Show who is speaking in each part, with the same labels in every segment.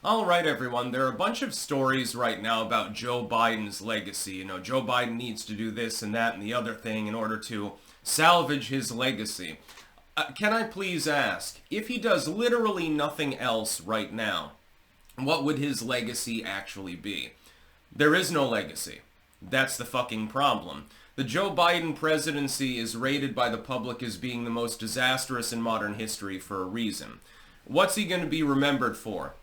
Speaker 1: All right, everyone. There are a bunch of stories right now about Joe Biden's legacy. Joe Biden needs to do this and that and the other thing in order to salvage his legacy. Can I please ask, if he does literally nothing else right now, what would his legacy actually be? There is no legacy. That's the fucking problem. The Joe Biden presidency is rated by the public as being the most disastrous in modern history for a reason. What's he going to be remembered for?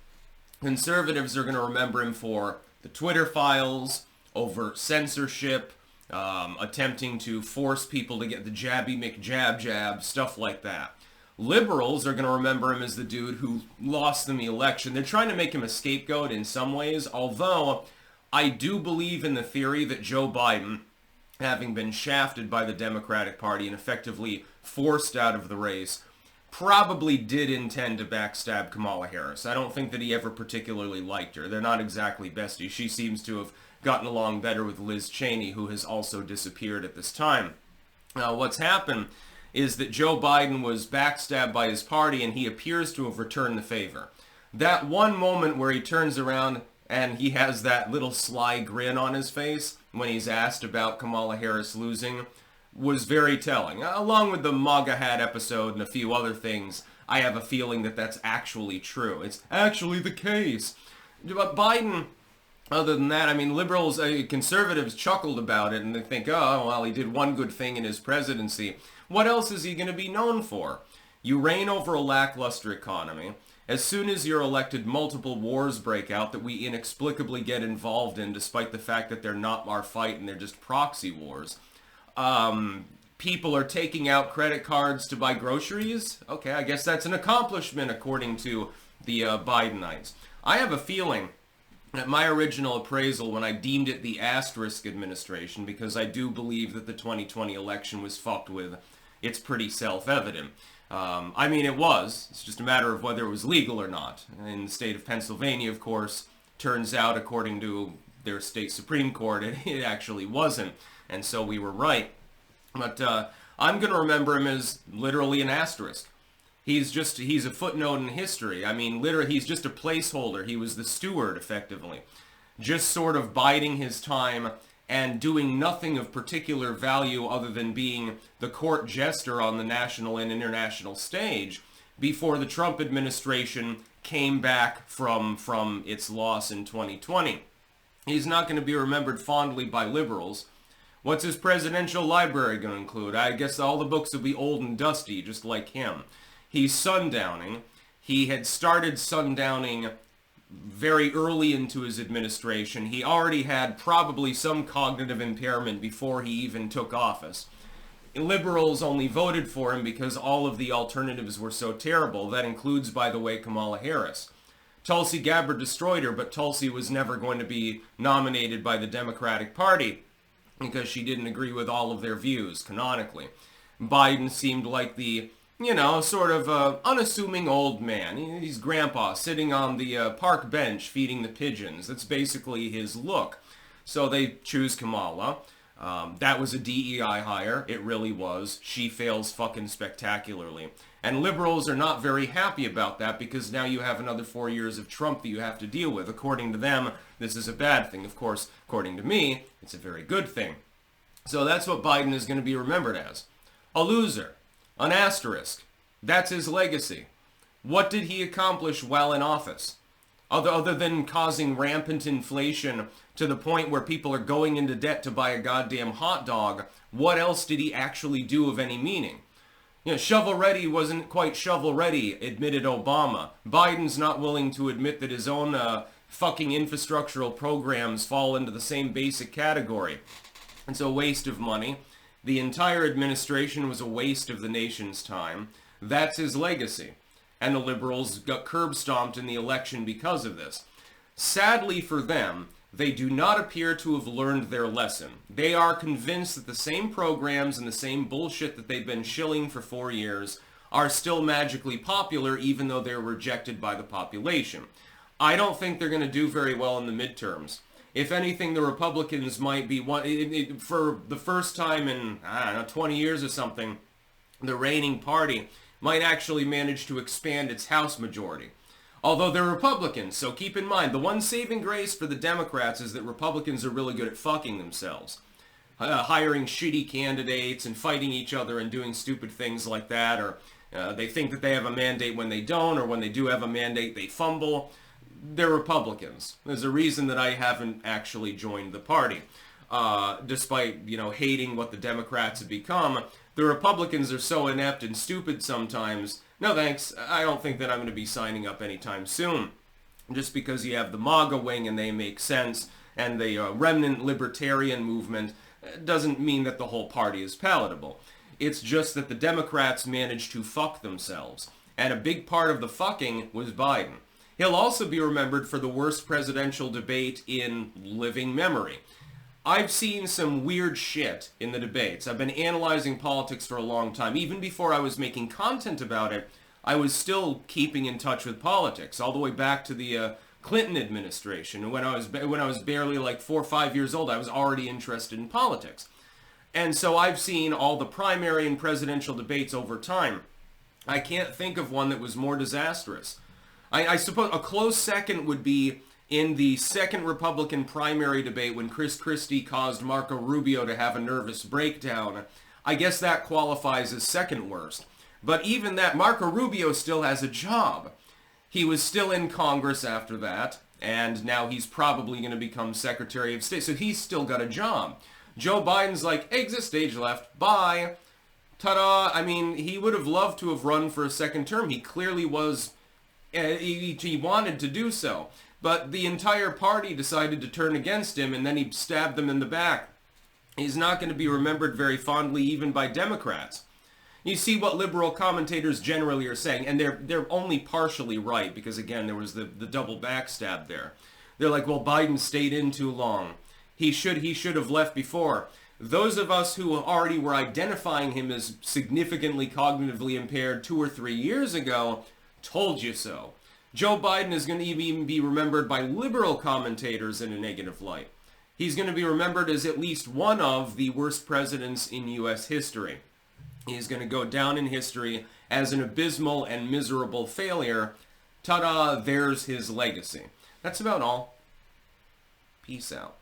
Speaker 1: Conservatives are going to remember him for the Twitter files, overt censorship, attempting to force people to get the jabby McJab, stuff like that. Liberals are going to remember him as the dude who lost them the election. They're trying to make him a scapegoat in some ways, although I do believe in the theory that Joe Biden, having been shafted by the Democratic Party and effectively forced out of the race, probably did intend to backstab Kamala Harris. I don't think that he ever particularly liked her. They're not exactly besties. She seems to have gotten along better with Liz Cheney, who has also disappeared at this time. Now, what's happened is that Joe Biden was backstabbed by his party, and he appears to have returned the favor. That one moment where he turns around and he has that little sly grin on his face when he's asked about Kamala Harris losing was very telling. Along with the MAGA hat episode and a few other things, I have a feeling that that's actually true. It's actually the case. But Biden, other than that, I mean, liberals, conservatives chuckled about it and they think, oh, well, he did one good thing in his presidency. What else is he going to be known for? You reign over a lackluster economy. As soon as you're elected, multiple wars break out that we inexplicably get involved in, despite the fact that they're not our fight and they're just proxy wars. People are taking out credit cards to buy groceries. Okay, I guess that's an accomplishment according to the Bidenites. I have a feeling that my original appraisal, when I deemed it the asterisk administration, because I do believe that the 2020 election was fucked with, it's pretty self-evident. I mean, it was. It's just a matter of whether it was legal or not. In the state of Pennsylvania, of course, turns out, according to their state Supreme Court, it actually wasn't. And so we were right. But I'm going to remember him as literally an asterisk. He's a footnote in history. I mean, literally, he's just a placeholder. He was the steward, effectively. Just sort of biding his time and doing nothing of particular value other than being the court jester on the national and international stage before the Trump administration came back from its loss in 2020. He's not going to be remembered fondly by liberals. What's his presidential library going to include? I guess all the books will be old and dusty, just like him. He's sundowning. He had started sundowning very early into his administration. He already had probably some cognitive impairment before he even took office. Liberals only voted for him because all of the alternatives were so terrible. That includes, by the way, Kamala Harris. Tulsi Gabbard destroyed her, but Tulsi was never going to be nominated by the Democratic Party because she didn't agree with all of their views, canonically. Biden seemed like the, sort of unassuming old man. He's grandpa sitting on the park bench feeding the pigeons. That's basically his look. So they choose Kamala. That was a DEI hire. It really was. She fails fucking spectacularly. And liberals are not very happy about that because now you have another 4 years of Trump that you have to deal with. According to them, this is a bad thing. Of course, according to me, it's a very good thing. So that's what Biden is going to be remembered as. A loser. An asterisk. That's his legacy. What did he accomplish while in office? Other than causing rampant inflation to the point where people are going into debt to buy a goddamn hot dog, what else did he actually do of any meaning? Shovel-ready wasn't quite shovel-ready, admitted Obama. Biden's not willing to admit that his own fucking infrastructural programs fall into the same basic category. It's a waste of money. The entire administration was a waste of the nation's time. That's his legacy. And the liberals got curb-stomped in the election because of this. Sadly for them, they do not appear to have learned their lesson. They are convinced that the same programs and the same bullshit that they've been shilling for 4 years are still magically popular even though they're rejected by the population. I don't think they're going to do very well in the midterms. If anything, the Republicans might be for the first time in, 20 years or something, the reigning party might actually manage to expand its House majority. Although they're Republicans, so keep in mind, the one saving grace for the Democrats is that Republicans are really good at fucking themselves. Hiring shitty candidates and fighting each other and doing stupid things like that, or they think that they have a mandate when they don't, or when they do have a mandate, they fumble. They're Republicans. There's a reason that I haven't actually joined the party. Despite, hating what the Democrats have become, the Republicans are so inept and stupid sometimes. No thanks, I don't think that I'm going to be signing up anytime soon. Just because you have the MAGA wing and they make sense, and the remnant libertarian movement, doesn't mean that the whole party is palatable. It's just that the Democrats managed to fuck themselves. And a big part of the fucking was Biden. He'll also be remembered for the worst presidential debate in living memory. I've seen some weird shit in the debates. I've been analyzing politics for a long time. Even before I was making content about it, I was still keeping in touch with politics, all the way back to the Clinton administration. And when I was barely like 4 or 5 years old, I was already interested in politics. And so I've seen all the primary and presidential debates over time. I can't think of one that was more disastrous. I suppose a close second would be in the second Republican primary debate when Chris Christie caused Marco Rubio to have a nervous breakdown. I guess that qualifies as second worst. But even that, Marco Rubio still has a job. He was still in Congress after that, and now he's probably going to become Secretary of State, so he's still got a job. Joe Biden's like, exit stage left, bye. Ta-da! I mean, he would have loved to have run for a second term. He clearly was, he wanted to do so. But the entire party decided to turn against him, and then he stabbed them in the back. He's not going to be remembered very fondly even by Democrats. You see what liberal commentators generally are saying, and they're only partially right, because again, there was the double backstab there. They're like, well, Biden stayed in too long. He should have left before. Those of us who already were identifying him as significantly cognitively impaired 2 or 3 years ago told you so. Joe Biden is going to even be remembered by liberal commentators in a negative light. He's going to be remembered as at least one of the worst presidents in U.S. history. He's going to go down in history as an abysmal and miserable failure. Ta-da, there's his legacy. That's about all. Peace out.